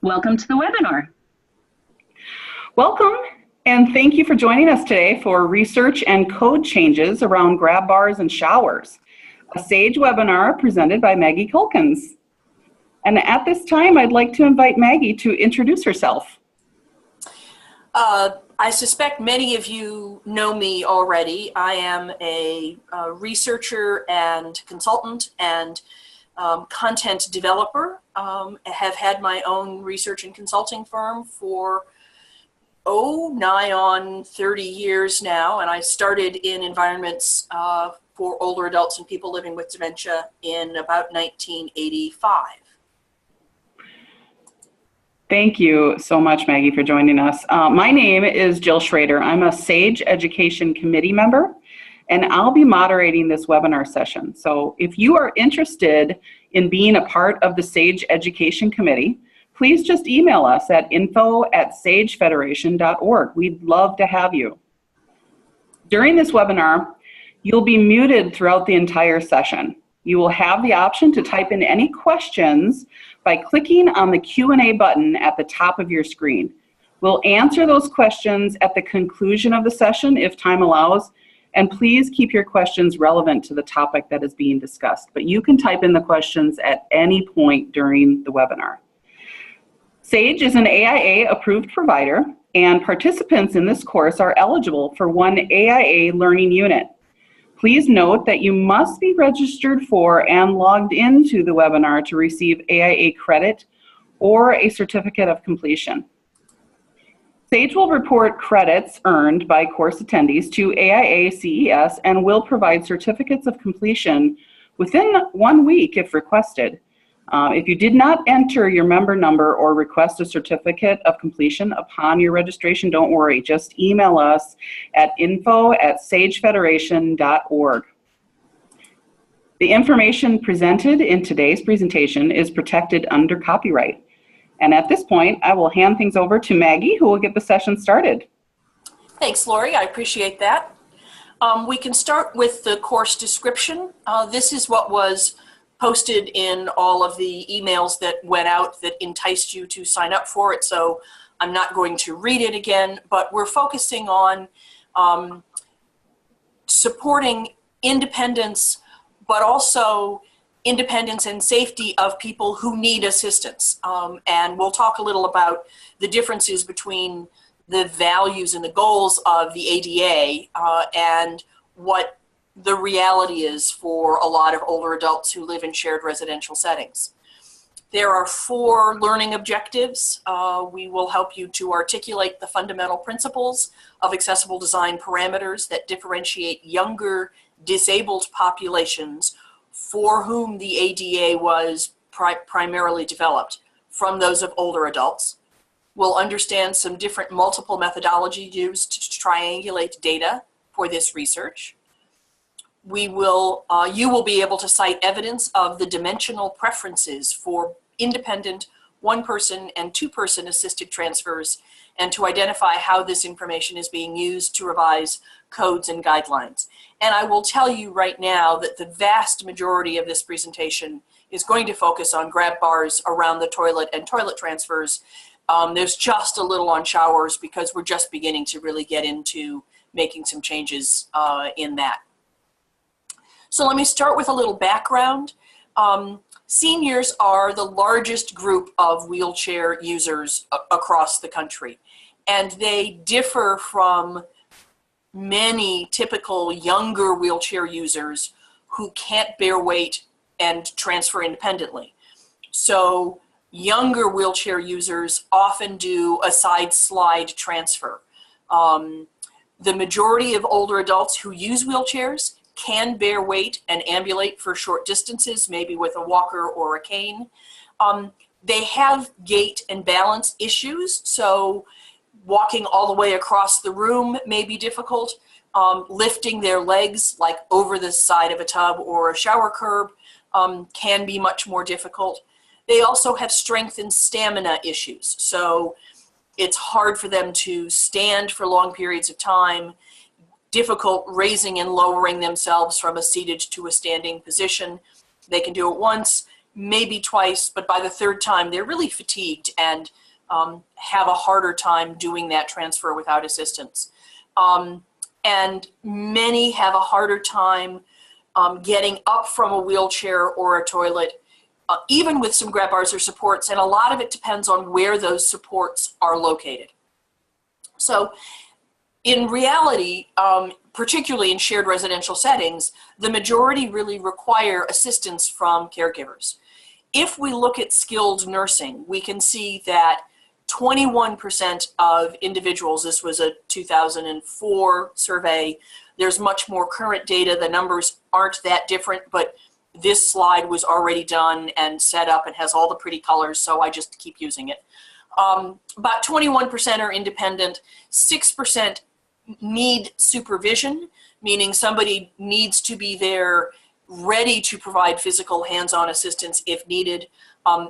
Welcome to the webinar. Welcome, and thank you for joining us today for research and code changes around grab bars and showers, a SAGE webinar presented by Maggie Calkins. And at this time, I'd like to invite Maggie to introduce herself. I suspect many of you know me already. I am a researcher and consultant and content developer. Have had my own research and consulting firm for nigh on 30 years now, and I started in environments for older adults and people living with dementia in about 1985. Thank you so much, Maggie, for joining us. My name is Jill Schrader. I'm a SAGE Education Committee member, and I'll be moderating this webinar session. So if you are interested in being a part of the SAGE Education Committee, please just email us at info@sagefederation.org. We'd love to have you. During this webinar, you'll be muted throughout the entire session. You will have the option to type in any questions by clicking on the Q&A button at the top of your screen. We'll answer those questions at the conclusion of the session if time allows, and please keep your questions relevant to the topic that is being discussed. But you can type in the questions at any point during the webinar. SAGE is an AIA-approved provider, and participants in this course are eligible for one AIA learning unit. Please note that you must be registered for and logged into the webinar to receive AIA credit or a certificate of completion. SAGE will report credits earned by course attendees to AIA CES and will provide certificates of completion within 1 week if requested. If you did not enter your member number or request a certificate of completion upon your registration, don't worry. Just email us at info@sagefederation.org. The information presented in today's presentation is protected under copyright. And at this point, I will hand things over to Maggie, who will get the session started. Thanks, Lori. I appreciate that. We can start with the course description. This is what was posted in all of the emails that went out that enticed you to sign up for it, so I'm not going to read it again, but we're focusing on supporting independence, but also independence and safety of people who need assistance. And we'll talk a little about the differences between the values and the goals of the ADA and what the reality is for a lot of older adults who live in shared residential settings. There are 4 learning objectives. We will help you to articulate the fundamental principles of accessible design parameters that differentiate younger disabled populations for whom the ADA was primarily developed from those of older adults. We'll understand some different multiple methodologies used to triangulate data for this research. You will be able to cite evidence of the dimensional preferences for independent 1-person and 2-person assisted transfers, and to identify how this information is being used to revise codes and guidelines. And I will tell you right now that the vast majority of this presentation is going to focus on grab bars around the toilet and toilet transfers. There's just a little on showers because we're just beginning to really get into making some changes in that. So let me start with a little background. Seniors are the largest group of wheelchair users across the country, and they differ from many typical younger wheelchair users who can't bear weight and transfer independently. So younger wheelchair users often do a side slide transfer. The majority of older adults who use wheelchairs can bear weight and ambulate for short distances, maybe with a walker or a cane. They have gait and balance issues, so walking all the way across the room may be difficult. Lifting their legs like over the side of a tub or a shower curb can be much more difficult. They also have strength and stamina issues, so it's hard for them to stand for long periods of time, difficult raising and lowering themselves from a seated to a standing position. They can do it once, maybe twice, but by the third time, they're really fatigued and have a harder time doing that transfer without assistance. And many have a harder time getting up from a wheelchair or a toilet, even with some grab bars or supports, and a lot of it depends on where those supports are located. So in reality, particularly in shared residential settings, the majority really require assistance from caregivers. If we look at skilled nursing, we can see that 21% of individuals, this was a 2004 survey, there's much more current data, the numbers aren't that different, but this slide was already done and set up and has all the pretty colors, so I just keep using it. About 21% are independent, 6% need supervision, meaning somebody needs to be there ready to provide physical hands-on assistance if needed.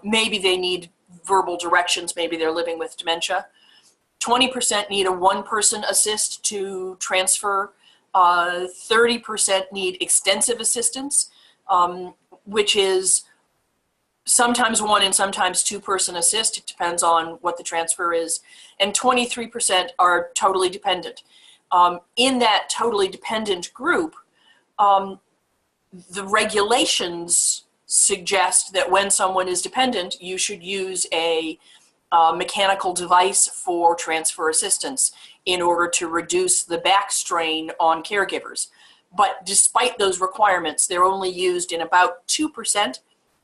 Maybe they need verbal directions, maybe they're living with dementia. 20% need a one-person assist to transfer. 30% need extensive assistance, which is sometimes one and sometimes two-person assist. It depends on what the transfer is. And 23% are totally dependent. In that totally dependent group, the regulations suggest that when someone is dependent, you should use a mechanical device for transfer assistance in order to reduce the back strain on caregivers. But despite those requirements, they're only used in about 2%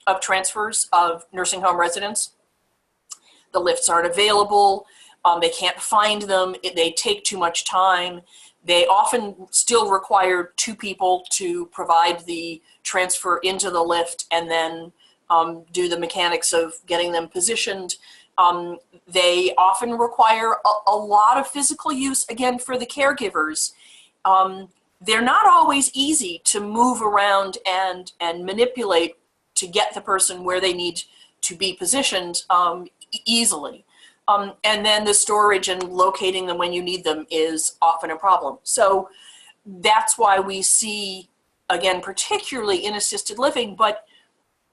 of transfers of nursing home residents. The lifts aren't available, they can't find them, they take too much time. They often still require two people to provide the transfer into the lift and then do the mechanics of getting them positioned. They often require a lot of physical use, again, for the caregivers. They're not always easy to move around and manipulate to get the person where they need to be positioned easily. And then the storage and locating them when you need them is often a problem. So that's why we see, again, particularly in assisted living, but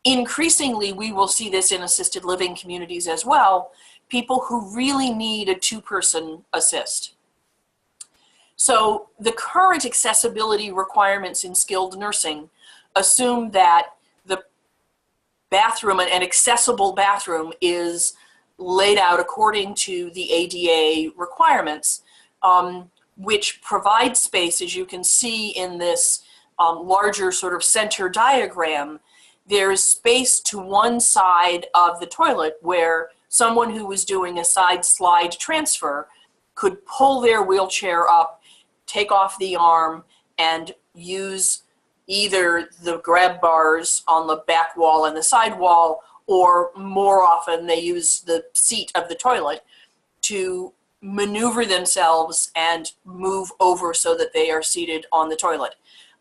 increasingly we will see this in assisted living communities as well, people who really need a two-person assist. So the current accessibility requirements in skilled nursing assume that the bathroom, an accessible bathroom, is laid out according to the ADA requirements, which provide space, as you can see in this larger sort of center diagram. There's space to one side of the toilet where someone who was doing a side slide transfer could pull their wheelchair up, take off the arm, and use either the grab bars on the back wall and the side wall, or more often they use the seat of the toilet to maneuver themselves and move over so that they are seated on the toilet.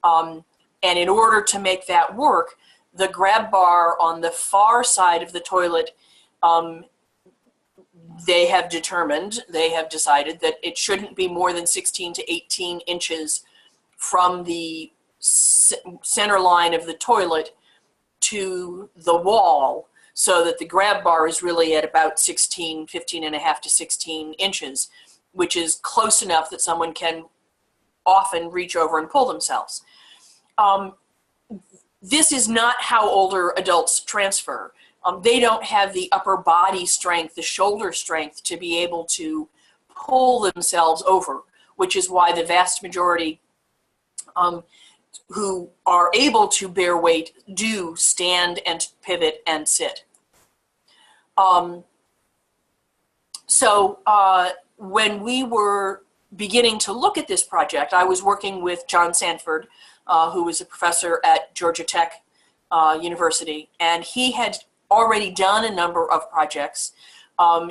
And in order to make that work, the grab bar on the far side of the toilet, they have decided that it shouldn't be more than 16 to 18 inches from the center line of the toilet to the wall, so that the grab bar is really at about 15 and a half to 16 inches, which is close enough that someone can often reach over and pull themselves. This is not how older adults transfer. They don't have the upper body strength, the shoulder strength to be able to pull themselves over, which is why the vast majority who are able to bear weight do stand and pivot and sit. When we were beginning to look at this project, I was working with John Sanford, who was a professor at Georgia Tech University, and he had already done a number of projects.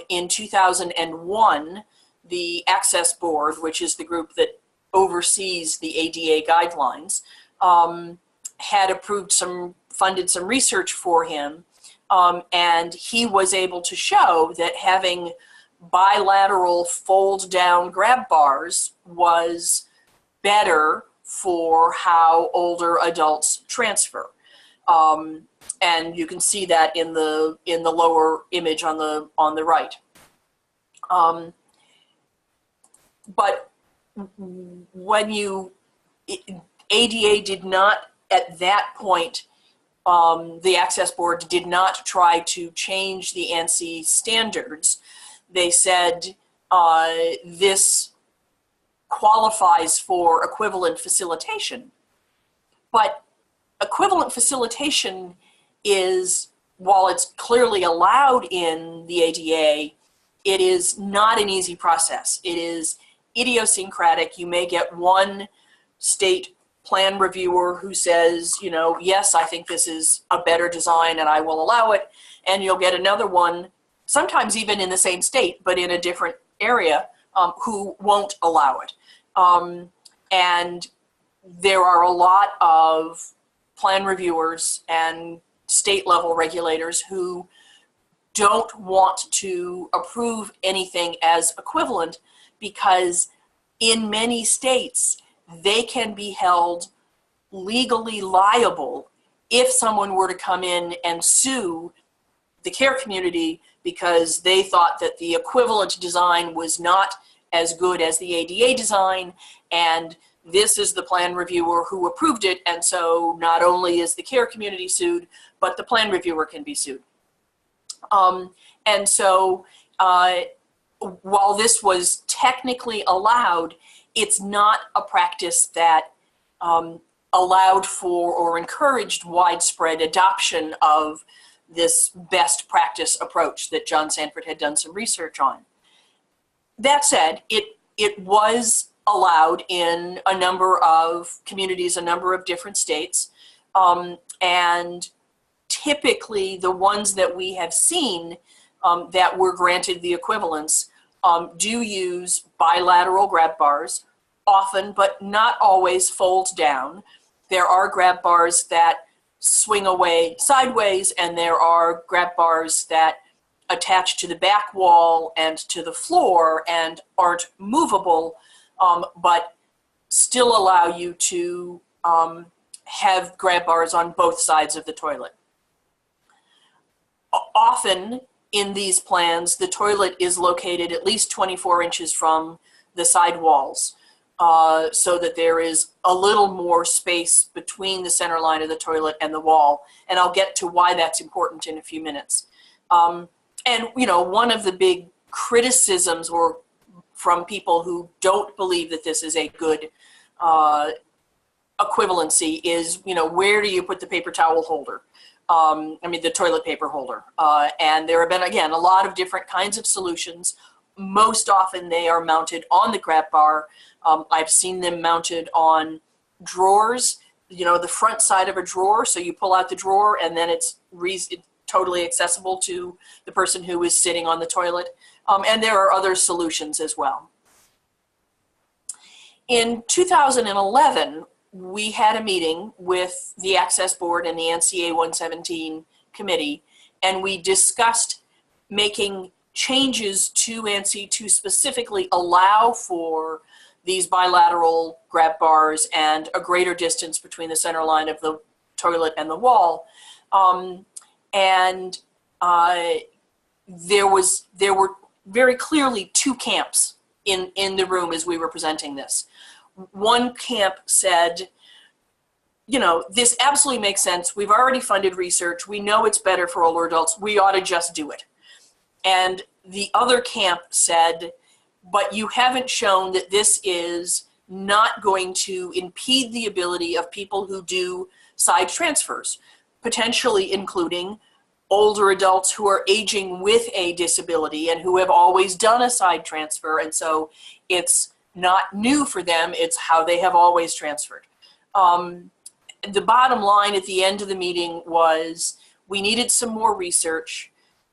In 2001, the Access Board, which is the group that oversees the ADA guidelines, had funded some research for him, and he was able to show that having bilateral fold-down grab bars was better for how older adults transfer. And you can see that in the lower image on the right. But when ADA did not, at that point, the Access Board did not try to change the ANSI standards. They said this qualifies for equivalent facilitation. But equivalent facilitation is, while it's clearly allowed in the ADA, it is not an easy process. It is idiosyncratic. You may get one state plan reviewer who says, you know, yes, I think this is a better design and I will allow it. And you'll get another one, sometimes even in the same state, but in a different area, who won't allow it. And there are a lot of plan reviewers and state level regulators who don't want to approve anything as equivalent because in many states, they can be held legally liable if someone were to come in and sue the care community because they thought that the equivalent design was not as good as the ADA design, and this is the plan reviewer who approved it, and so not only is the care community sued, but the plan reviewer can be sued. And so while this was technically allowed, it's not a practice that allowed for or encouraged widespread adoption of this best practice approach that John Sanford had done some research on. That said, it was allowed in a number of communities, a number of different states, and typically the ones that we have seen that were granted the equivalence do use bilateral grab bars, often but not always fold down. There are grab bars that swing away sideways, and there are grab bars that attach to the back wall and to the floor and aren't movable, but still allow you to have grab bars on both sides of the toilet. Often in these plans, the toilet is located at least 24 inches from the side walls, so that there is a little more space between the center line of the toilet and the wall. And I'll get to why that's important in a few minutes. And, you know, one of the big criticisms or from people who don't believe that this is a good equivalency is, you know, where do you put the paper towel holder? The toilet paper holder. And there have been, again, a lot of different kinds of solutions. Most often they are mounted on the grab bar. I've seen them mounted on drawers, you know, the front side of a drawer. So you pull out the drawer and then it's totally accessible to the person who is sitting on the toilet. And there are other solutions as well. In 2011, we had a meeting with the Access Board and the NCA 117 committee, and we discussed making changes to ANSI to specifically allow for these bilateral grab bars and a greater distance between the center line of the toilet and the wall. There were very clearly two camps in the room as we were presenting this. One camp said, you know, this absolutely makes sense. We've already funded research. We know it's better for older adults. We ought to just do it. And the other camp said, but you haven't shown that this is not going to impede the ability of people who do side transfers, potentially including older adults who are aging with a disability and who have always done a side transfer. And so it's not new for them, it's how they have always transferred. The bottom line at the end of the meeting was we needed some more research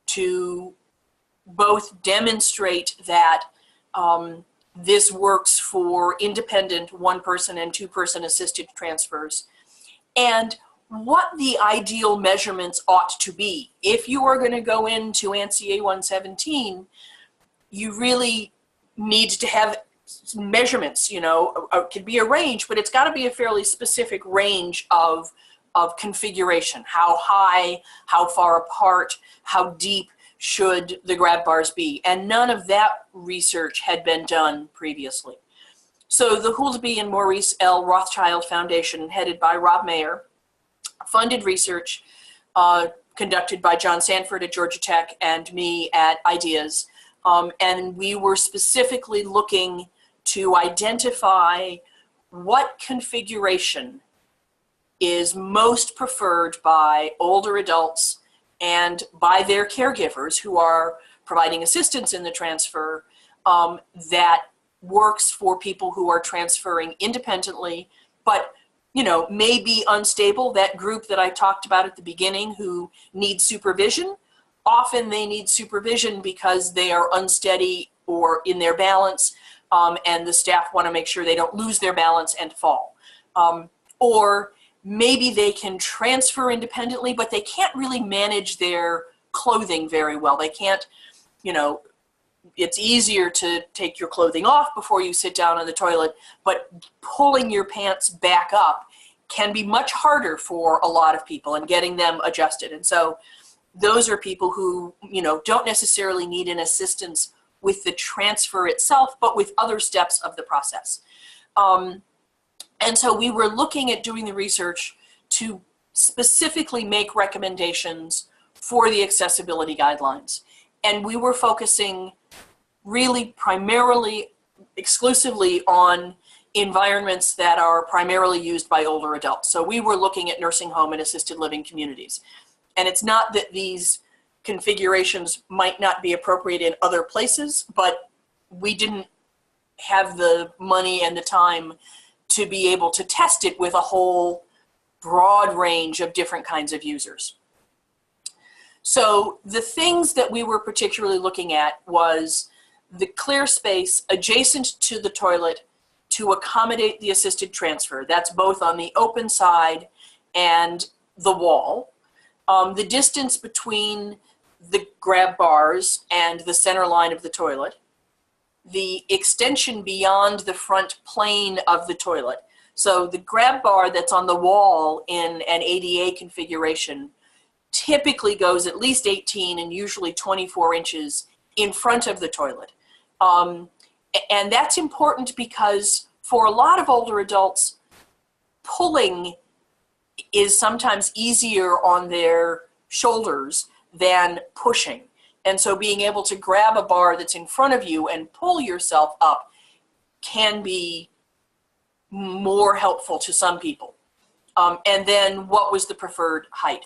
to both demonstrate that this works for independent one-person and two-person assisted transfers, and what the ideal measurements ought to be. If you are going to go into ANSI 117, you really need to have measurements, you know. It could be a range, but it's got to be a fairly specific range of of configuration. How high, how far apart, how deep should the grab bars be? And none of that research had been done previously. So the Houldsby and Maurice L. Rothschild Foundation, headed by Rob Mayer, funded research conducted by John Sanford at Georgia Tech and me at Ideas. And we were specifically looking to identify what configuration is most preferred by older adults and by their caregivers who are providing assistance in the transfer, that works for people who are transferring independently, but may be unstable. That group that I talked about at the beginning who needs supervision, often they need supervision because they are unsteady or in their balance, and the staff want to make sure they don't lose their balance and fall. Or maybe they can transfer independently, but they can't really manage their clothing very well. They can't, it's easier to take your clothing off before you sit down on the toilet, but pulling your pants back up can be much harder for a lot of people and getting them adjusted. And so those are people who, don't necessarily need an assistance with the transfer itself, but with other steps of the process. And so we were looking at doing the research to specifically make recommendations for the accessibility guidelines. And we were focusing really primarily, exclusively on environments that are primarily used by older adults. So we were looking at nursing home and assisted living communities. And it's not that these configurations might not be appropriate in other places, but we didn't have the money and the time to be able to test it with a whole broad range of different kinds of users. So the things that we were particularly looking at was the clear space adjacent to the toilet to accommodate the assisted transfer. That's both on the open side and the wall. The distance between the grab bars and the center line of the toilet. The extension beyond the front plane of the toilet. So the grab bar that's on the wall in an ADA configuration typically goes at least 18 and usually 24 inches in front of the toilet. And that's important because for a lot of older adults, pulling is sometimes easier on their shoulders than pushing. And so being able to grab a bar that's in front of you and pull yourself up can be more helpful to some people. And then what was the preferred height?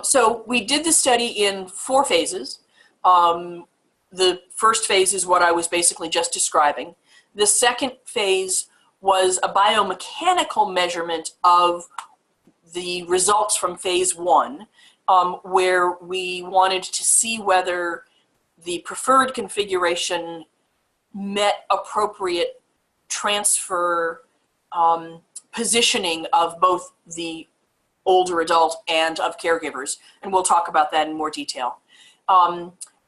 So we did the study in 4 phases. The first phase is what I was basically just describing. The second phase was a biomechanical measurement of the results from phase 1, where we wanted to see whether the preferred configuration met appropriate transfer positioning of both the older adult and of caregivers. And we'll talk about that in more detail.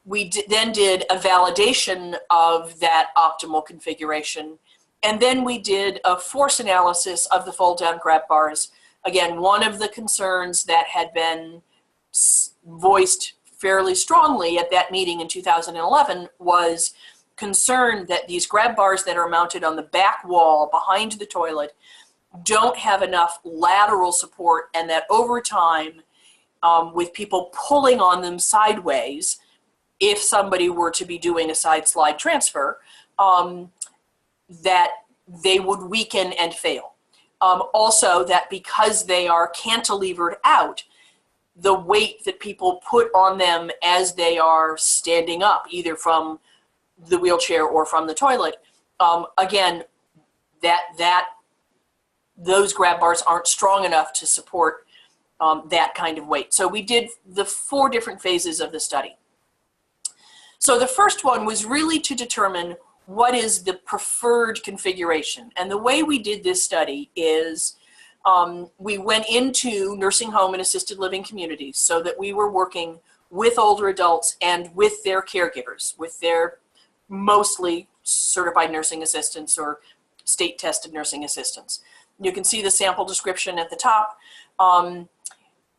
We then did a validation of that optimal configuration. And then we did a force analysis of the fold-down grab bars. Again, one of the concerns that had been voiced fairly strongly at that meeting in 2011 was concern that these grab bars that are mounted on the back wall behind the toilet don't have enough lateral support, and that over time, with people pulling on them sideways, if somebody were to be doing a side slide transfer, that they would weaken and fail. Also, that because they are cantilevered out, the weight that people put on them as they are standing up, either from the wheelchair or from the toilet, again, those grab bars aren't strong enough to support that kind of weight. So we did the 4 different phases of the study. So the first one was really to determine what is the preferred configuration. And the way we did this study is we went into nursing home and assisted living communities so that we were working with older adults and with their caregivers, with their mostly certified nursing assistants or state tested nursing assistants. You can see the sample description at the top.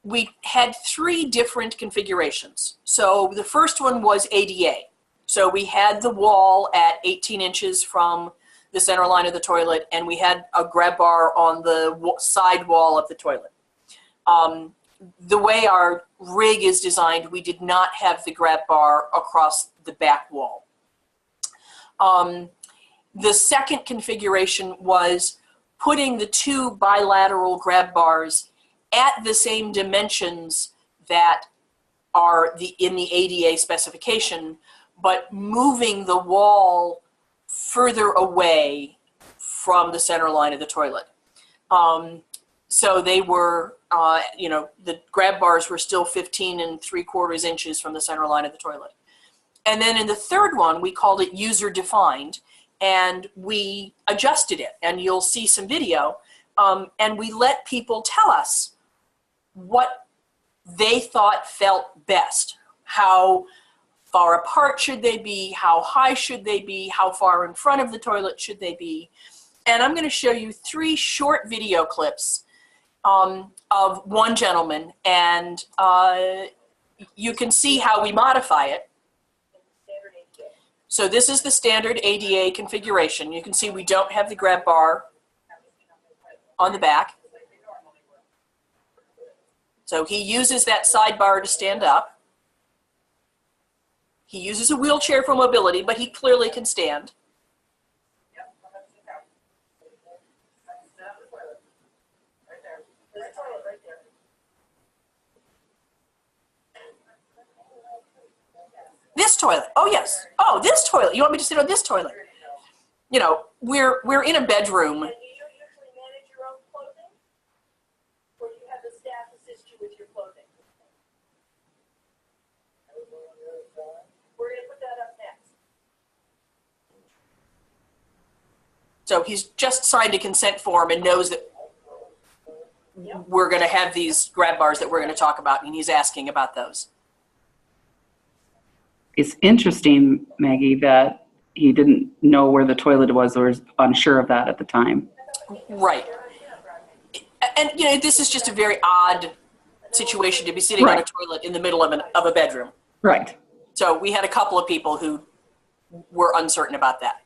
We had 3 different configurations. So the first one was ADA. So we had the wall at 18 inches from the center line of the toilet, and we had a grab bar on the side wall of the toilet. The way our rig is designed, we did not have the grab bar across the back wall. The second configuration was putting the 2 bilateral grab bars at the same dimensions that are in the ADA specification, but moving the wall further away from the center line of the toilet. So they were, the grab bars were still 15 3/4 inches from the center line of the toilet. And then in the third one, we called it user defined, and we adjusted it, and you'll see some video, and we let people tell us what they thought felt best. How far apart should they be? How high should they be? How far in front of the toilet should they be? And I'm going to show you 3 short video clips of one gentleman, and you can see how we modify it. So this is the standard ADA configuration. You can see we don't have the grab bar on the back. So he uses that sidebar to stand up. He uses a wheelchair for mobility, but he clearly can stand. This toilet. Oh, yes. Oh, this toilet. You want me to sit on this toilet? You know, we're in a bedroom. And you usually manage your own clothing? Or you have the staff assist you with your clothing? We're going to put that up next. So he's just signed a consent form and knows that we're going to have these grab bars that we're going to talk about, and he's asking about those. It's interesting, Maggie, that he didn't know where the toilet was or was unsure of that at the time. Right. And, you know, this is just a very odd situation to be sitting on a toilet in the middle of a bedroom. Right. So we had a couple of people who were uncertain about that.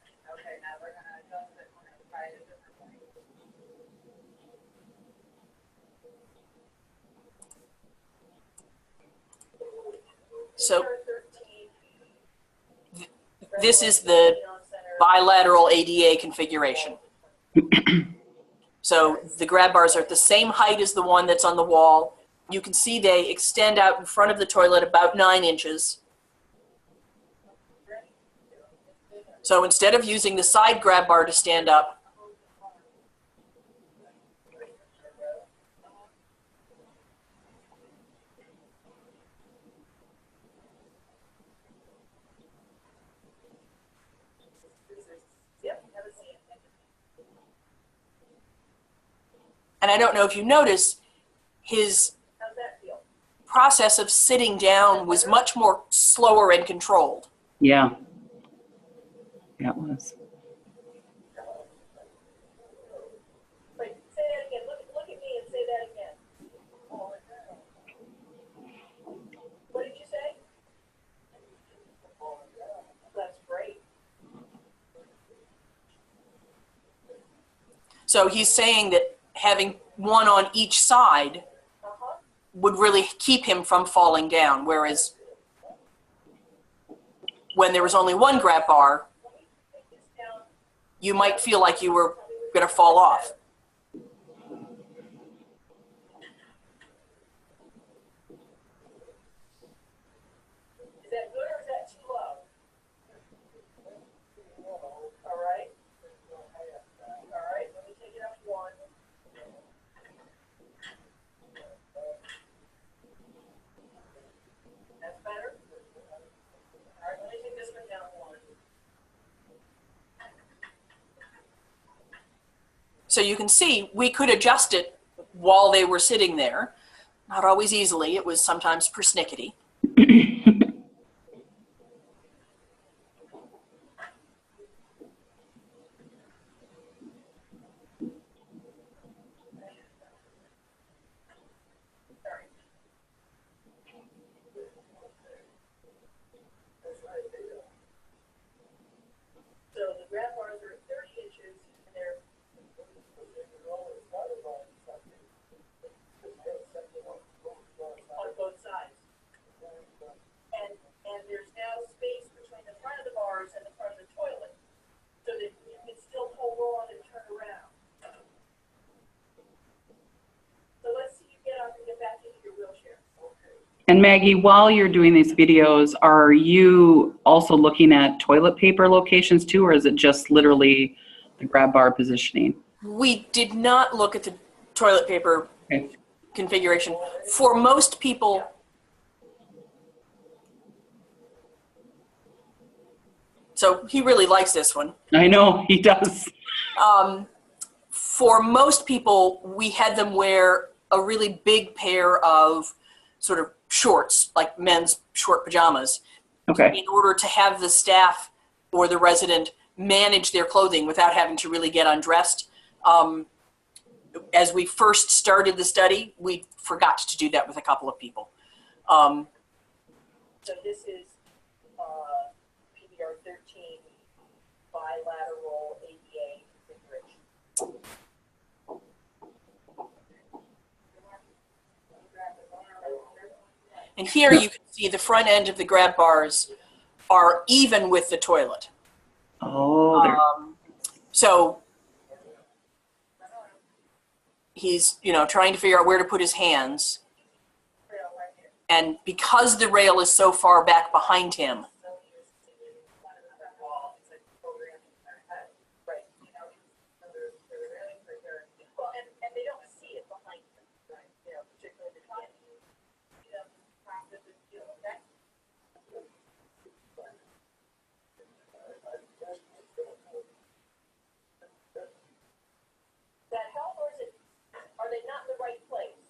So this is the bilateral ADA configuration. So the grab bars are at the same height as the one that's on the wall. You can see they extend out in front of the toilet about 9 inches. So instead of using the side grab bar to stand up, and I don't know if you notice, his process of sitting down was much more slower and controlled. Yeah. Yeah, it was. Wait, say that again. Look at me and say that again. What did you say? That's great. So he's saying that having one on each side would really keep him from falling down, whereas when there was only one grab bar, you might feel like you were going to fall off. Is that good or is that too low? All right. All right, let me take it up 1. That's better? All right, let me take this one down 1. So you can see we could adjust it while they were sitting there. Not always easily. It was sometimes persnickety. And Maggie, while you're doing these videos, are you also looking at toilet paper locations too, or is it just literally the grab bar positioning? We did not look at the toilet paper Okay. configuration. For most people, so he really likes this one. I know, he does. For most people, we had them wear a really big pair of sort of shorts, like men's short pajamas, Okay. in order to have the staff or the resident manage their clothing without having to really get undressed. As we first started the study, we forgot to do that with a couple of people. So this is PBR 13 bilateral ADA configuration. And here you can see the front end of the grab bars are even with the toilet. Oh, there. So he's, trying to figure out where to put his hands. And because the rail is so far back behind him, And they don't see it behind them, right? Particularly the beginning. That help, or is it, are they not in the right place?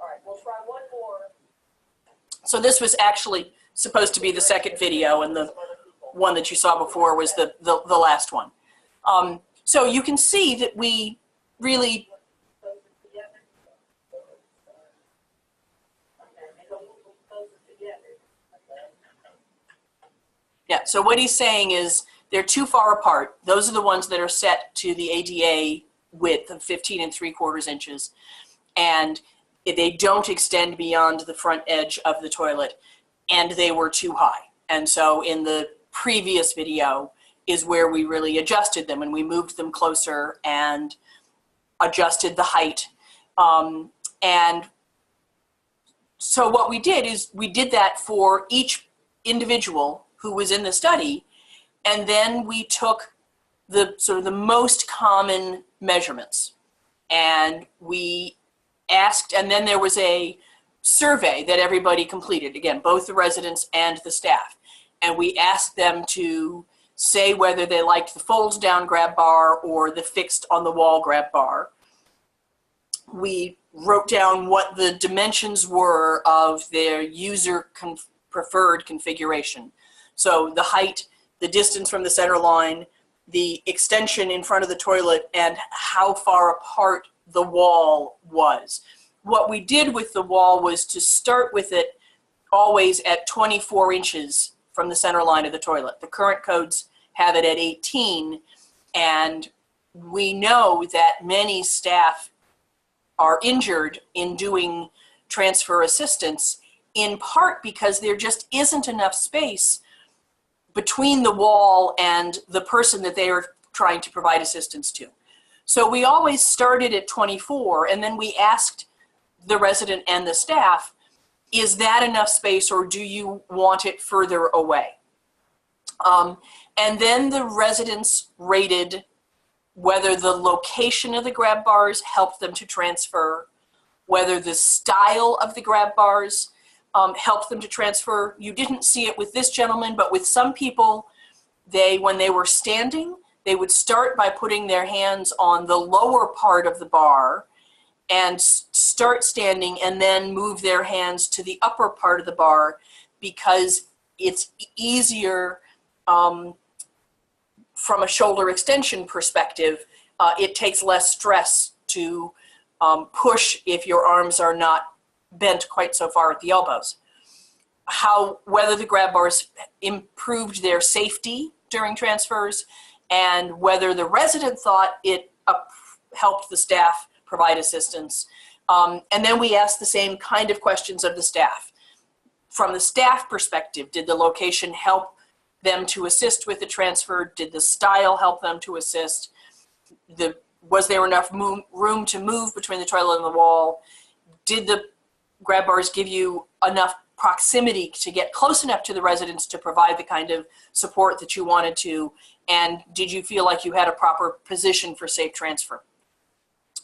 All right, we'll try one more. so this was actually supposed to be the second video, and the one that you saw before was the last one. So you can see that we really, yeah, so what he's saying is they're too far apart. Those are the ones that are set to the ADA width of 15 3/4 inches. And they don't extend beyond the front edge of the toilet, and they were too high. And so in the previous video is where we really adjusted them, and we moved them closer and adjusted the height. And so what we did is we did that for each individual who was in the study, and then we took the sort of the most common measurements, and we asked, and then there was a survey that everybody completed, again, both the residents and the staff, and we asked them to say whether they liked the folds down grab bar or the fixed on the wall grab bar. We wrote down what the dimensions were of their user preferred configuration. So the height, the distance from the center line, the extension in front of the toilet, and how far apart the wall was. What we did with the wall was to start with it always at 24 inches from the center line of the toilet. The current codes have it at 18, and we know that many staff are injured in doing transfer assistance, in part because there just isn't enough space between the wall and the person that they are trying to provide assistance to. So we always started at 24, and then we asked the resident and the staff, is that enough space, or do you want it further away? And then the residents rated whether the location of the grab bars helped them to transfer, whether the style of the grab bars helped them to transfer. You didn't see it with this gentleman, but with some people, when they were standing, they would start by putting their hands on the lower part of the bar and start standing, and then move their hands to the upper part of the bar, because it's easier from a shoulder extension perspective. It takes less stress to push if your arms are not bent quite so far at the elbows. Whether the grab bars improved their safety during transfers, and whether the resident thought it helped the staff provide assistance. And then we asked the same kind of questions of the staff. From the staff perspective, did the location help them to assist with the transfer? Did the style help them to assist? Was there enough room to move between the toilet and the wall? Did the grab bars give you enough proximity to get close enough to the residents to provide the kind of support that you wanted to? And did you feel like you had a proper position for safe transfer?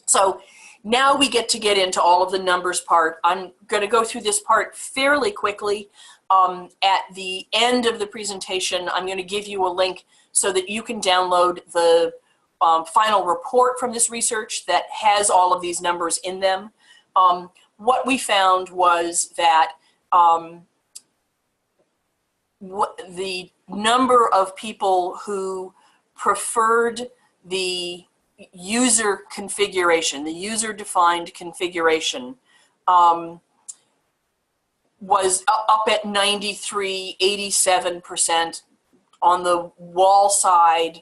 So now we get into all of the numbers part. I'm going to go through this part fairly quickly. At the end of the presentation, I'm going to give you a link so that you can download the final report from this research that has all of these numbers in them. What we found was that the number of people who preferred the user configuration, the user-defined configuration, was up at 93, 87% on the wall side.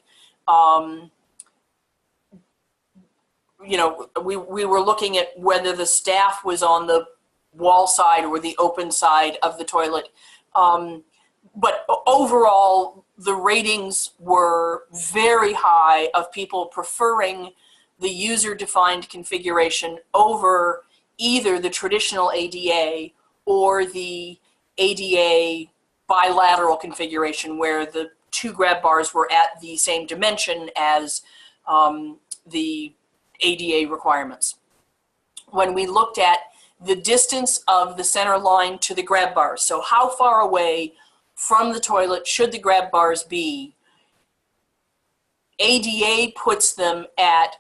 You know, we were looking at whether the staff was on the wall side or the open side of the toilet. But overall, the ratings were very high of people preferring the user-defined configuration over either the traditional ADA or the ADA bilateral configuration, where the two grab bars were at the same dimension as the ADA requirements. When we looked at the distance of the center line to the grab bars, so how far away from the toilet should the grab bars be, ADA puts them at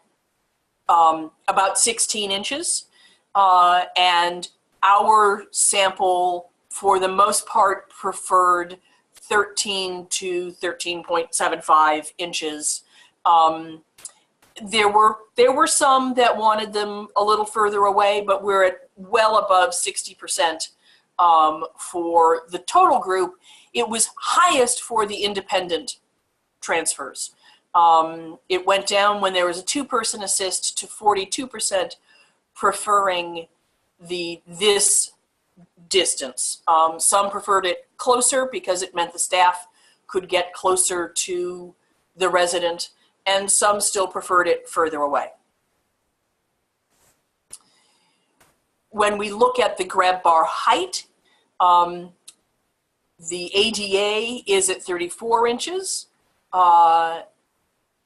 about 16 inches, and our sample, for the most part, preferred 13 to 13.75 inches. There were some that wanted them a little further away, but we're at well above 60% for the total group. It was highest for the independent transfers. It went down when there was a two-person assist to 42% preferring this distance. Some preferred it closer because it meant the staff could get closer to the resident, and some still preferred it further away. When we look at the grab bar height, the ADA is at 34 inches,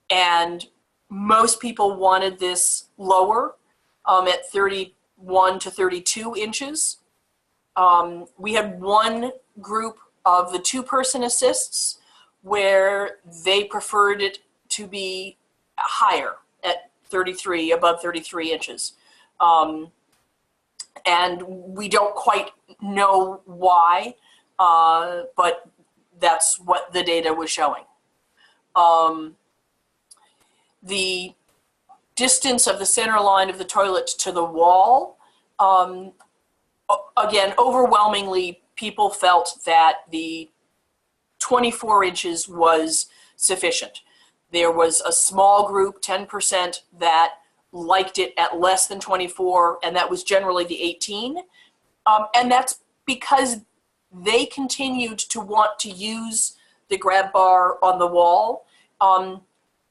and most people wanted this lower, at 31 to 32 inches. We had one group of the two-person assists where they preferred it to be higher at 33, above 33 inches. And we don't quite know why, but that's what the data was showing. The distance of the center line of the toilet to the wall, again, overwhelmingly, people felt that the 24 inches was sufficient. There was a small group, 10%, that liked it at less than 24, and that was generally the 18. And that's because they continued to want to use the grab bar on the wall,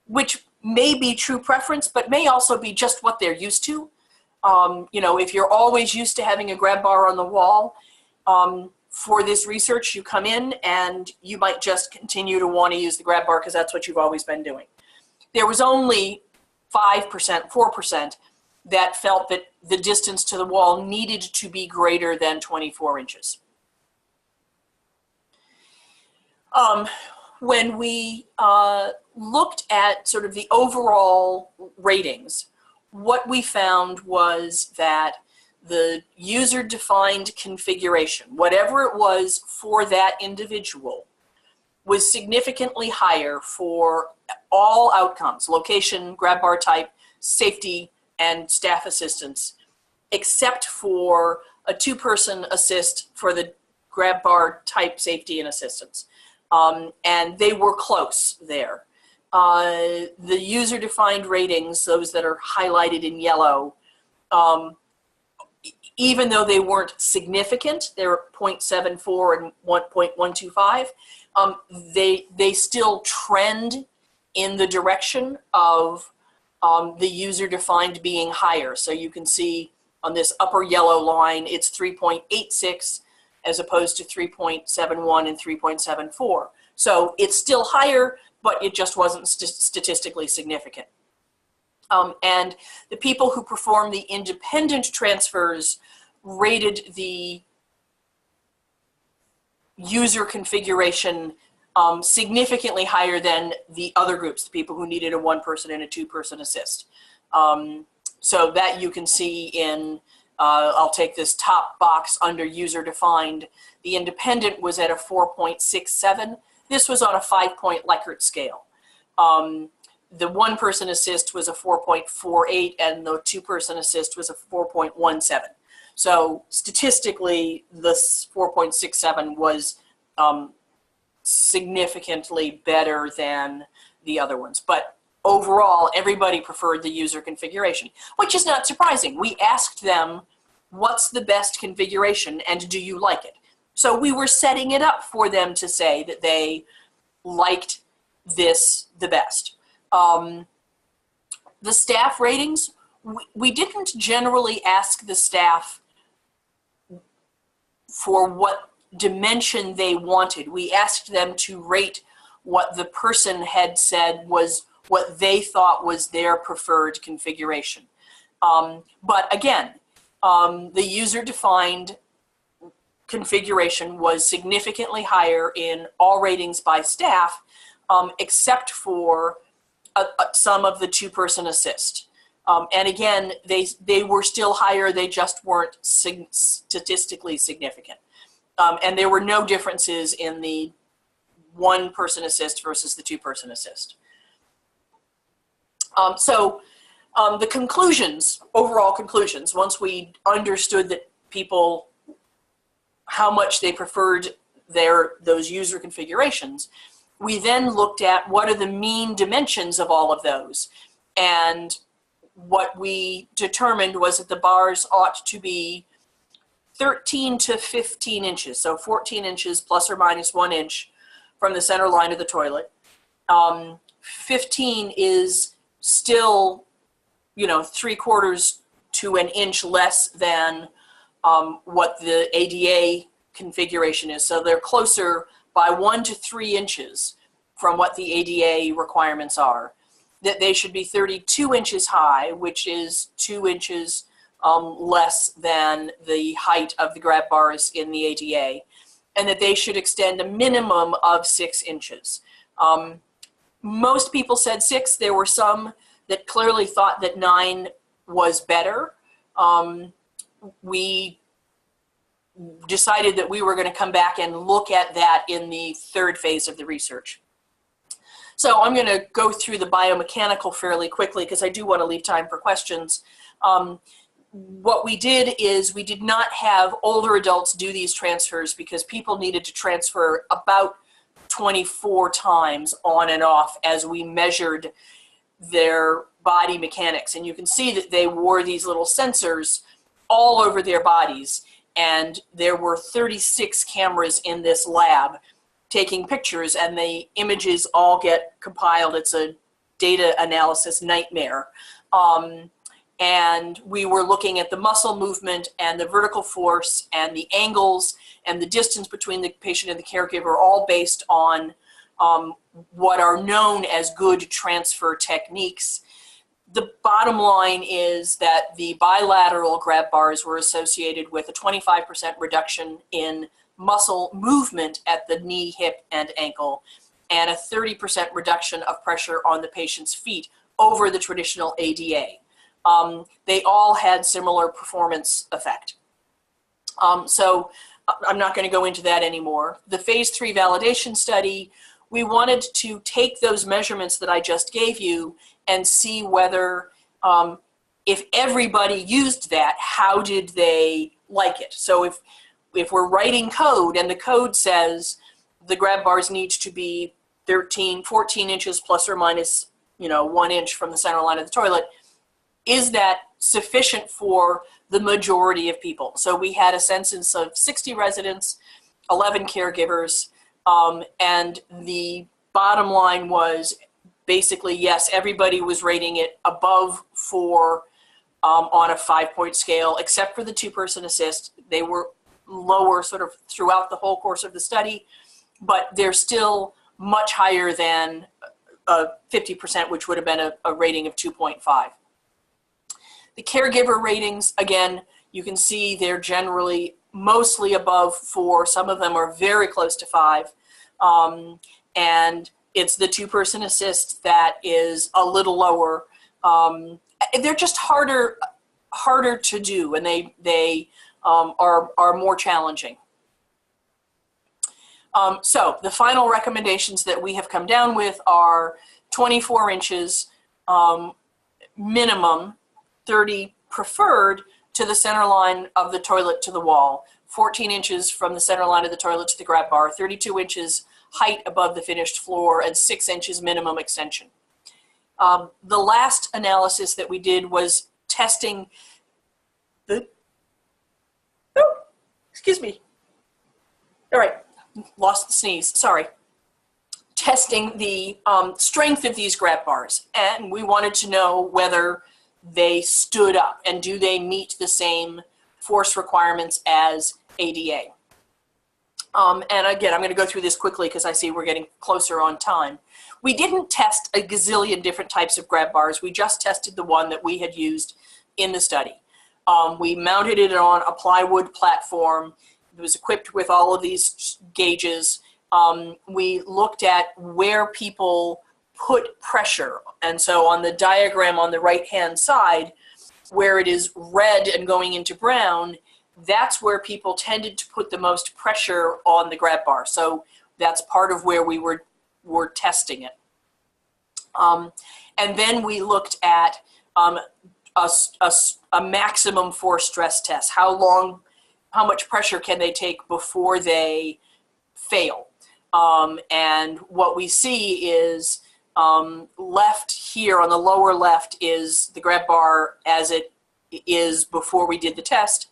which may be true preference, but may also be just what they're used to. You know, if you're always used to having a grab bar on the wall, for this research, you come in and you might just continue to want to use the grab bar because that's what you've always been doing. There was only 5%, 4% that felt that the distance to the wall needed to be greater than 24 inches. When we looked at sort of the overall ratings, what we found was that the user-defined configuration, whatever it was for that individual, was significantly higher for all outcomes: location, grab bar type, safety, and staff assistance, except for a two-person assist for the grab bar type, safety, and assistance. And they were close there. The user-defined ratings, those that are highlighted in yellow, even though they weren't significant, they were 0.74 and 1.125, They still trend in the direction of the user-defined being higher. So you can see on this upper yellow line, it's 3.86 as opposed to 3.71 and 3.74. So it's still higher, but it just wasn't statistically significant. And the people who performed the independent transfers rated the user configuration significantly higher than the other groups, the people who needed a one-person and a two-person assist. So that you can see in, I'll take this top box under user-defined. The independent was at a 4.67. This was on a 5-point Likert scale. The one-person assist was a 4.48, and the two-person assist was a 4.17. So statistically, this 4.67 was significantly better than the other ones. But overall, everybody preferred the user configuration, which is not surprising. We asked them, what's the best configuration, and do you like it? So we were setting it up for them to say that they liked this the best. The staff ratings, we didn't generally ask the staff for what dimension they wanted. We asked them to rate what the person had said was what they thought was their preferred configuration. But again, the user-defined configuration was significantly higher in all ratings by staff, except for some of the two-person assist. And again, they were still higher, they just weren't statistically significant. And there were no differences in the one-person assist versus the two-person assist. The conclusions, overall conclusions, once we understood that people, how much they preferred those user configurations, we then looked at what are the mean dimensions of all of those. And what we determined was that the bars ought to be 13 to 15 inches, so 14 inches plus or minus 1 inch from the center line of the toilet. 15 is still, 3/4 to an inch less than what the ADA configuration is. So they're closer by 1 to 3 inches from what the ADA requirements are. That they should be 32 inches high, which is 2 inches less than the height of the grab bars in the ADA, and that they should extend a minimum of 6 inches. Most people said 6. There were some that clearly thought that 9 was better. We decided that we were going to come back and look at that in the third phase of the research. So I'm going to go through the biomechanical fairly quickly because I do want to leave time for questions. What we did is we did not have older adults do these transfers because people needed to transfer about 24 times on and off as we measured their body mechanics. And you can see that they wore these little sensors all over their bodies. And there were 36 cameras in this lab taking pictures, and the images all get compiled. It's a data analysis nightmare. And we were looking at the muscle movement and the vertical force and the angles and the distance between the patient and the caregiver, all based on what are known as good transfer techniques. The bottom line is that the bilateral grab bars were associated with a 25% reduction in muscle movement at the knee, hip, and ankle, and a 30% reduction of pressure on the patient's feet over the traditional ADA. They all had similar performance effect. So I'm not going to go into that anymore. The phase 3 validation study, we wanted to take those measurements that I just gave you and see whether, if everybody used that, how did they like it? So if we're writing code and the code says the grab bars need to be 14 inches plus or minus, 1 inch from the center line of the toilet, is that sufficient for the majority of people? So we had a census of 60 residents, 11 caregivers. And the bottom line was basically, yes, everybody was rating it above 4 on a 5-point scale, except for the 2-person assist. They were lower sort of throughout the whole course of the study, but they're still much higher than 50%, which would have been a rating of 2.5. The caregiver ratings, again, you can see they're generally mostly above 4. Some of them are very close to 5. And it's the 2-person assist that is a little lower. They're just harder to do, and they are more challenging. So the final recommendations that we have come down with are 24 inches minimum, 30 preferred, to the center line of the toilet to the wall, 14 inches from the center line of the toilet to the grab bar, 32 inches height above the finished floor, and 6 inches minimum extension. The last analysis that we did was testing the, excuse me. All right, lost the sneeze, sorry. Testing the strength of these grab bars. And we wanted to know whether they stood up and do they meet the same force requirements as ADA. And again, I'm going to go through this quickly because I see we're getting closer on time. We didn't test a gazillion different types of grab bars. We just tested the one that we had used in the study. We mounted it on a plywood platform. It was equipped with all of these gauges. We looked at where people put pressure. And so on the diagram on the right-hand side, where it is red and going into brown, that's where people tended to put the most pressure on the grab bar. So that's part of where we were testing it. And then we looked at a maximum force stress test. How much pressure can they take before they fail? And what we see is left here on the lower left is the grab bar as it is before we did the test.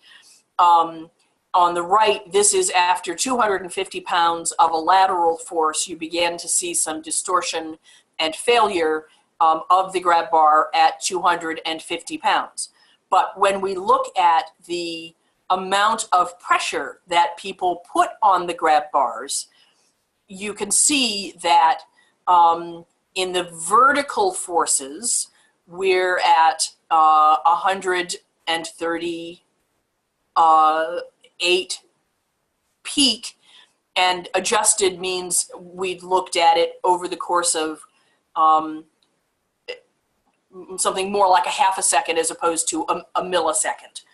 On the right, this is after 250 pounds of a lateral force. You began to see some distortion and failure of the grab bar at 250 pounds. But when we look at the amount of pressure that people put on the grab bars, you can see that in the vertical forces, we're at 138 peak, and adjusted means we've looked at it over the course of something more like a half a second as opposed to a millisecond.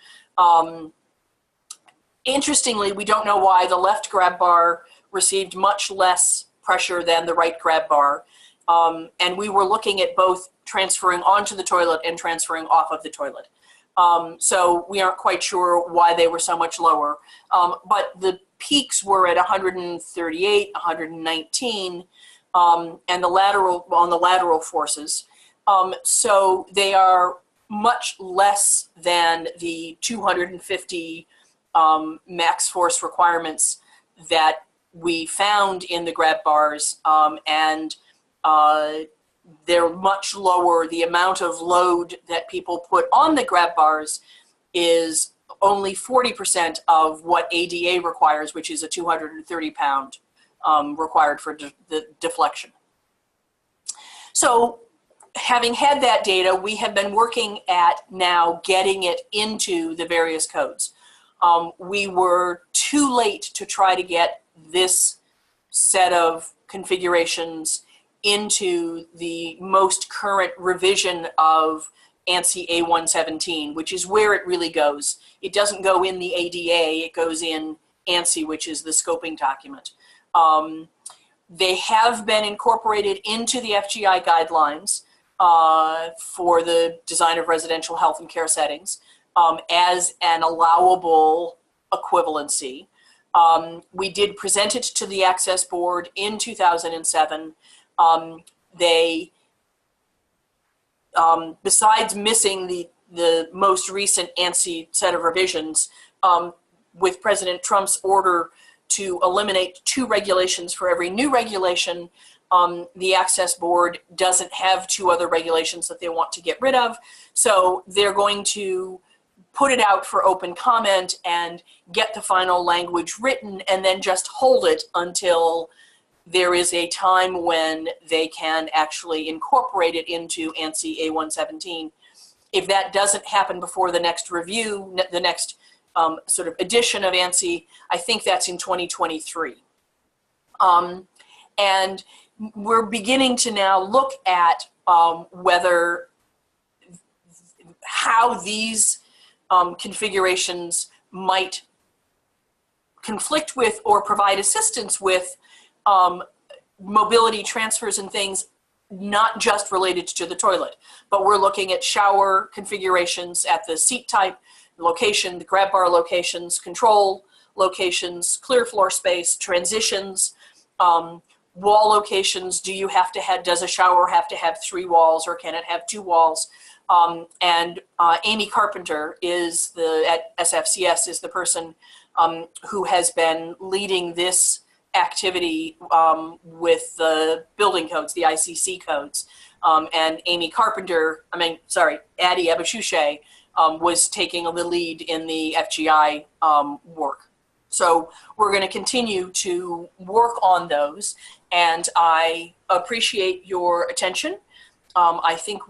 Interestingly, we don't know why the left grab bar received much less pressure than the right grab bar. And we were looking at both transferring onto the toilet and transferring off of the toilet. So we aren't quite sure why they were so much lower. But the peaks were at 138, 119, and on the lateral forces. So they are much less than the 250 max force requirements that we found in the grab bars, and they're much lower. The amount of load that people put on the grab bars is only 40% of what ADA requires, which is a 230 pound required for the deflection. So having had that data, we have been working at now getting it into the various codes. We were too late to try to get this set of configurations into the most current revision of ANSI A117, which is where it really goes. It doesn't go in the ADA, it goes in ANSI, which is the scoping document. They have been incorporated into the FGI guidelines for the design of residential health and care settings as an allowable equivalency. We did present it to the Access Board in 2007. They, besides missing the most recent ANSI set of revisions, with President Trump's order to eliminate 2 regulations for every new regulation. The Access Board doesn't have 2 other regulations that they want to get rid of. So they're going to put it out for open comment and get the final language written, and then just hold it until there is a time when they can actually incorporate it into ANSI A117. If that doesn't happen before the next review, the next sort of edition of ANSI, I think that's in 2023. And we're beginning to now look at how these configurations might conflict with or provide assistance with mobility transfers and things not just related to the toilet, but we're looking at shower configurations at the seat type, location, the grab bar locations, control locations, clear floor space, transitions, wall locations. Does a shower have to have 3 walls, or can it have 2 walls? And Amy Carpenter at SFCS is the person who has been leading this activity with the building codes, the ICC codes. And Addie Abishushe was taking the lead in the FGI work. So we're going to continue to work on those, and I appreciate your attention. I think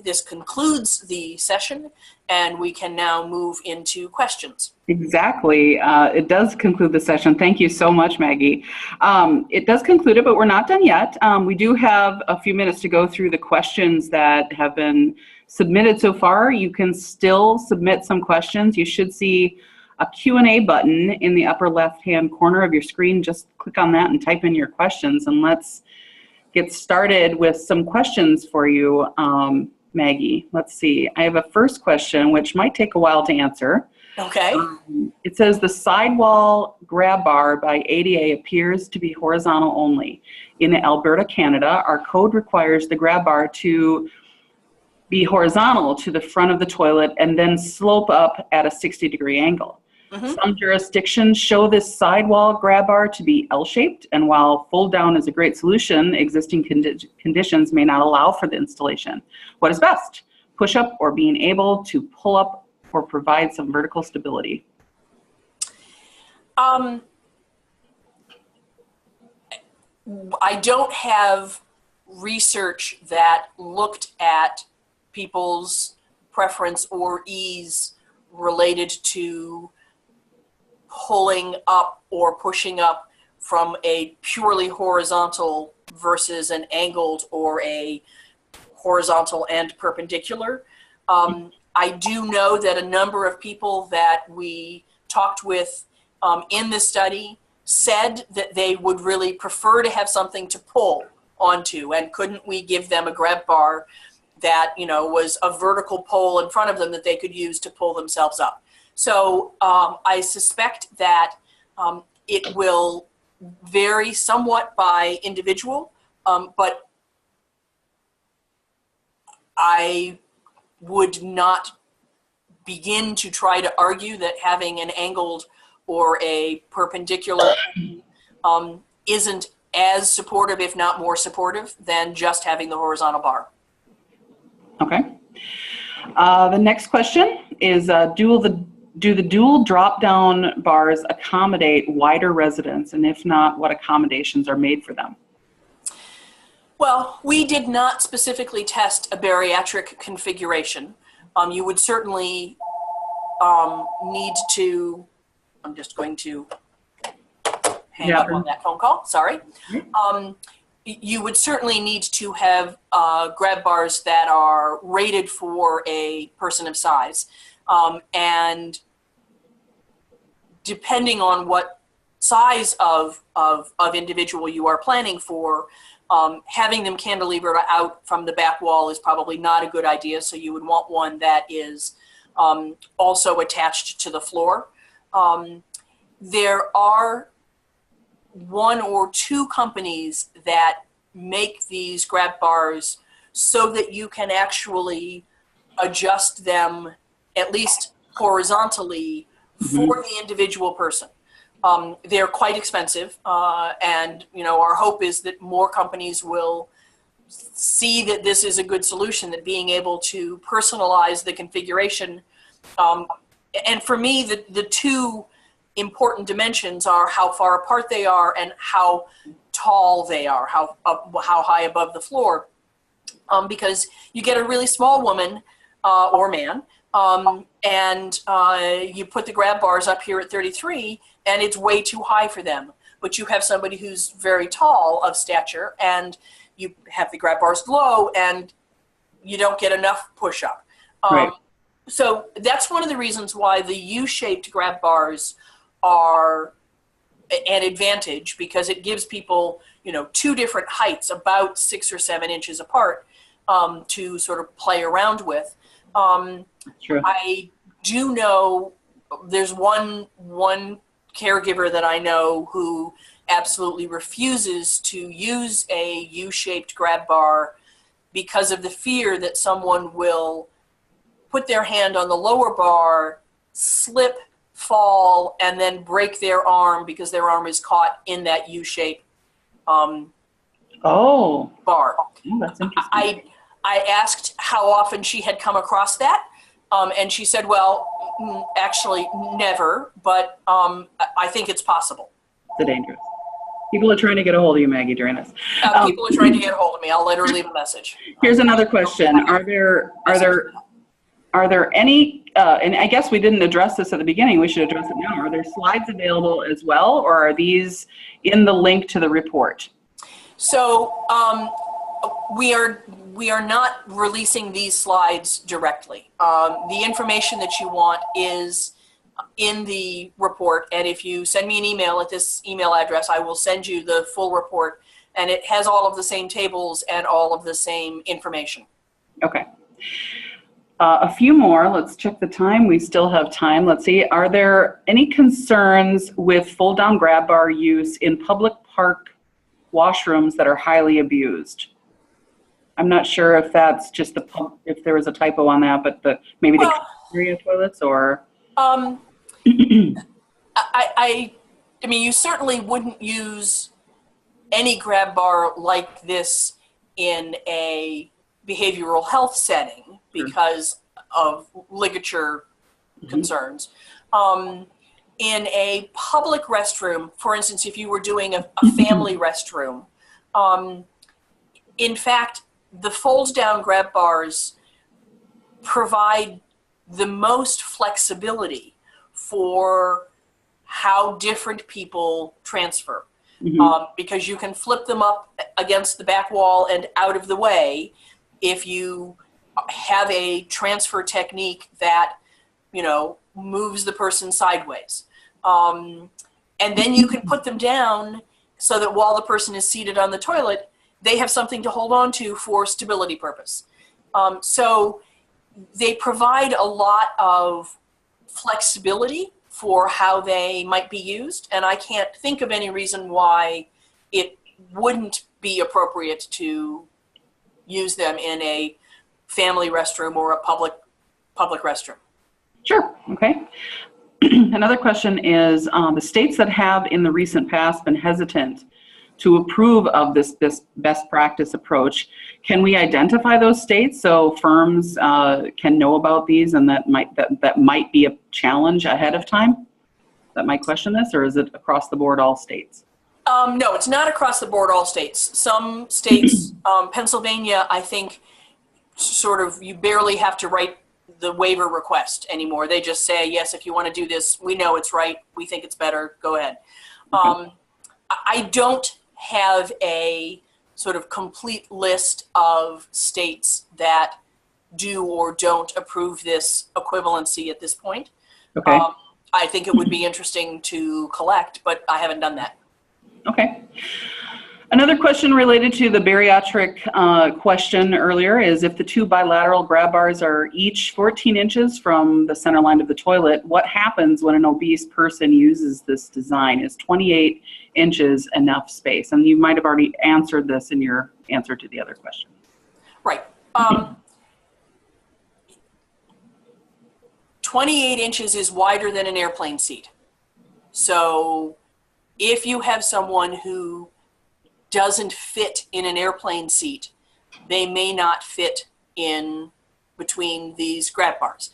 this concludes the session, and we can now move into questions. Exactly. It does conclude the session. Thank you so much, Maggie. It does conclude it, but we're not done yet. We do have a few minutes to go through the questions that have been submitted so far. You can still submit some questions. You should see a Q&A button in the upper left-hand corner of your screen. Just click on that and type in your questions, and let's get started with some questions for you, Maggie. Let's see. I have a first question, which might take a while to answer. Okay. It says the sidewall grab bar by ADA appears to be horizontal only. In Alberta, Canada, our code requires the grab bar to be horizontal to the front of the toilet and then slope up at a 60-degree angle. Mm-hmm. Some jurisdictions show this sidewall grab bar to be L-shaped, and while fold down is a great solution, existing conditions may not allow for the installation. What is best? Push up or being able to pull up or provide some vertical stability? I don't have research that looked at people's preference or ease related to pulling up or pushing up from a purely horizontal versus an angled or a horizontal and perpendicular. I do know that a number of people that we talked with in this study said that they would really prefer to have something to pull onto, and couldn't we give them a grab bar that, was a vertical pole in front of them that they could use to pull themselves up. So I suspect that it will vary somewhat by individual, but I would not begin to try to argue that having an angled or a perpendicular isn't as supportive, if not more supportive, than just having the horizontal bar. Okay. The next question is, do the dual drop-down bars accommodate wider residents, and if not, what accommodations are made for them? Well, we did not specifically test a bariatric configuration. You would certainly need to, I'm just going to hang up on that phone call, sorry. You would certainly need to have grab bars that are rated for a person of size. And depending on what size of individual you are planning for, having them cantilevered out from the back wall is probably not a good idea. So you would want one that is also attached to the floor. There are 1 or 2 companies that make these grab bars so that you can actually adjust them, at least horizontally, for the individual person. They're quite expensive, and our hope is that more companies will see that this is a good solution, that being able to personalize the configuration. And for me, the two important dimensions are how far apart they are and how tall they are, how high above the floor. Because you get a really small woman or man, and you put the grab bars up here at 33, and it's way too high for them. But you have somebody who's very tall of stature, and you have the grab bars low, and you don't get enough push-up. Right. So that's one of the reasons why the U-shaped grab bars are an advantage, because it gives people, two different heights, about 6 or 7 inches apart, to sort of play around with. True. I do know there's one caregiver that I know who absolutely refuses to use a U-shaped grab bar because of the fear that someone will put their hand on the lower bar, slip, fall, and then break their arm because their arm is caught in that U-shape bar. Oh, that's interesting. I asked how often she had come across that, and she said, well, actually never, but I think it's possible. It's dangerous. People are trying to get a hold of you, Maggie, during this. People are trying to get a hold of me. I'll let her leave a message. Here's another question. Are there any, and I guess we didn't address this at the beginning, we should address it now. Are there slides available as well, or are these in the link to the report? So we are not releasing these slides directly. The information that you want is in the report, and if you send me an email at this email address, I will send you the full report, and it has all of the same tables and all of the same information. Okay. A few more. Let's check the time. We still have time. Let's see. Are there any concerns with fold-down grab bar use in public park washrooms that are highly abused? I'm not sure if that's just if there was a typo on that, but maybe the cafeteria toilets, or. I mean, you certainly wouldn't use any grab bar like this in a behavioral health setting because of ligature concerns. In a public restroom, for instance, if you were doing a family restroom, in fact, the fold-down grab bars provide the most flexibility for how different people transfer. Because you can flip them up against the back wall and out of the way if you have a transfer technique that, moves the person sideways. And then you can put them down so that while the person is seated on the toilet, they have something to hold on to for stability purpose. So they provide a lot of flexibility for how they might be used, and I can't think of any reason why it wouldn't be appropriate to use them in a family restroom or a public restroom. Sure. Okay. Another question is, the states that have in the recent past been hesitant to approve of this best practice approach, can we identify those states so firms can know about these, and that might be a challenge ahead of time? That might question this, or is it across the board all states? No, it's not across the board all states. Some states, Pennsylvania, I think, sort of, you barely have to write the waiver request anymore. They just say, yes, if you want to do this, we know it's right, we think it's better, go ahead. Okay. I don't have a sort of complete list of states that do or don't approve this equivalency at this point. Okay. I think it would be interesting to collect, but I haven't done that. Okay. Another question related to the bariatric question earlier is, if the two bilateral grab bars are each 14 inches from the center line of the toilet, what happens when an obese person uses this design? Is 28 inches enough space? And you might have already answered this in your answer to the other question. Right. 28 inches is wider than an airplane seat. So if you have someone who doesn't fit in an airplane seat, they may not fit in between these grab bars.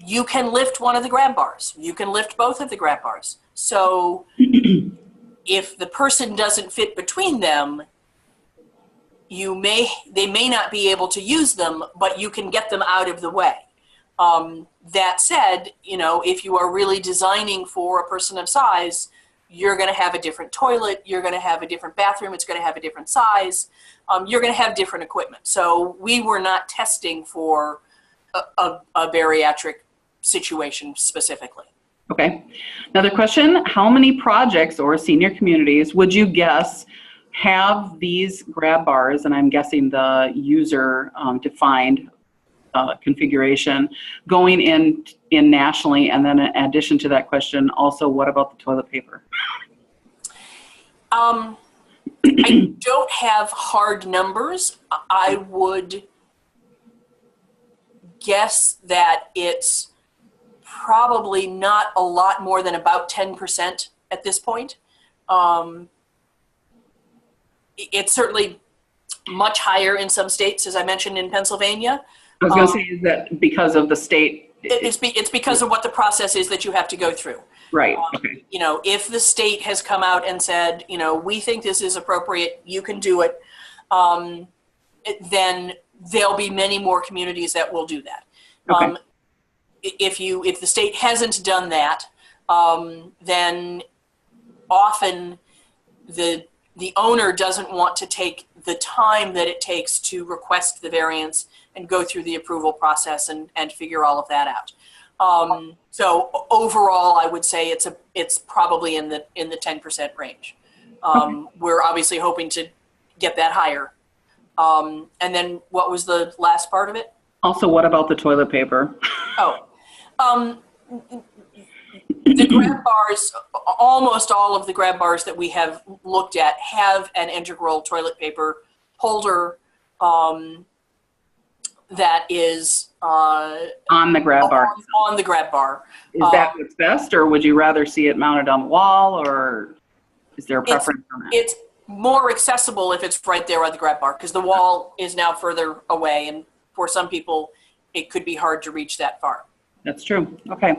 You can lift one of the grab bars. You can lift both of the grab bars. So if the person doesn't fit between them, they may not be able to use them, but you can get them out of the way. That said, if you are really designing for a person of size, you're going to have a different toilet, you're going to have a different bathroom, it's going to have a different size, you're going to have different equipment. So we were not testing for a bariatric situation specifically. Okay. Another question, how many projects or senior communities would you guess have these grab bars, and I'm guessing the user defined configuration, going in nationally? And then in addition to that question, also what about the toilet paper? I don't have hard numbers. I would guess that it's probably not a lot more than about 10% at this point. It's certainly much higher in some states, as I mentioned in Pennsylvania. I was going to say, is that because of the state? It's because of what the process is that you have to go through. Right. Okay. If the state has come out and said, we think this is appropriate, you can do it, then there'll be many more communities that will do that. Okay. If the state hasn't done that, then often the owner doesn't want to take the time that it takes to request the variance and go through the approval process and figure all of that out. So overall, I would say it's probably in the 10% range. We're obviously hoping to get that higher. And then what was the last part of it? Also, what about the toilet paper? The grab bars, almost all of the grab bars that we have looked at have an integral toilet paper holder that is on the grab bar. On the grab bar. Is that what's best, or would you rather see it mounted on the wall, or is there a preference on that? It's more accessible if it's right there on the grab bar, because the wall is now further away, and for some people, it could be hard to reach that far. That's true. Okay.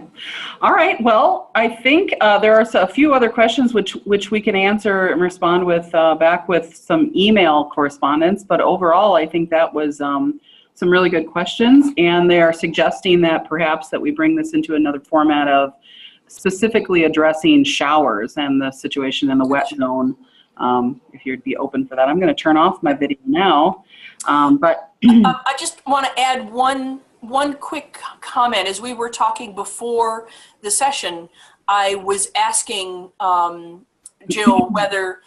All right. Well, I think there are a few other questions which we can answer and respond with back with some email correspondence. But overall, I think that was some really good questions, and they are suggesting that perhaps that we bring this into another format of specifically addressing showers and the situation in the wet zone. If you'd be open for that, I'm going to turn off my video now. But I just want to add one quick comment. As we were talking before the session, I was asking Jill whether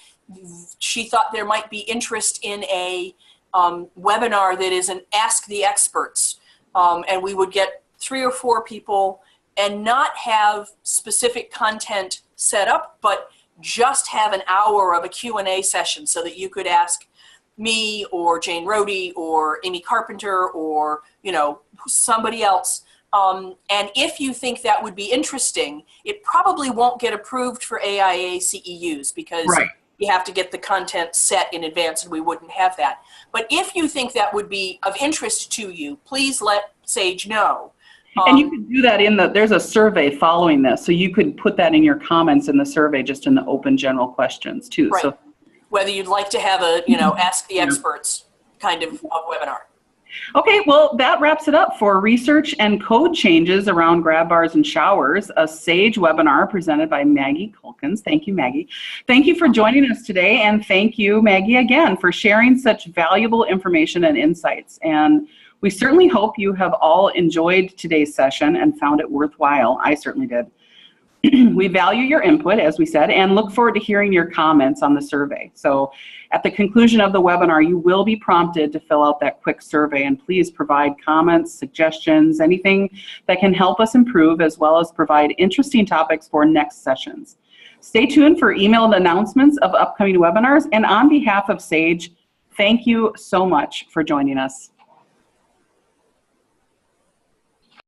she thought there might be interest in a webinar that is an Ask the Experts, and we would get 3 or 4 people and not have specific content set up, but just have an hour of a Q&A session so that you could ask me or Jane Rohde or Amy Carpenter or somebody else. And if you think that would be interesting, it probably won't get approved for AIA CEUs because you have to get the content set in advance, and we wouldn't have that. But if you think that would be of interest to you, please let Sage know. And you could do that there's a survey following this, so you could put that in your comments in the survey, just in the open general questions too. Right. So whether you'd like to have a, Ask the Experts kind of webinar. Okay, well, that wraps it up for research and code changes around grab bars and showers, a SAGE webinar presented by Maggie Calkins. Thank you, Maggie. Thank you for joining us today, and thank you, Maggie, again, for sharing such valuable information and insights. And we certainly hope you have all enjoyed today's session and found it worthwhile. I certainly did. We value your input, as we said, and look forward to hearing your comments on the survey. So at the conclusion of the webinar, you will be prompted to fill out that quick survey, and please provide comments, suggestions, anything that can help us improve, as well as provide interesting topics for next sessions. Stay tuned for emailed announcements of upcoming webinars, and on behalf of SAGE, thank you so much for joining us.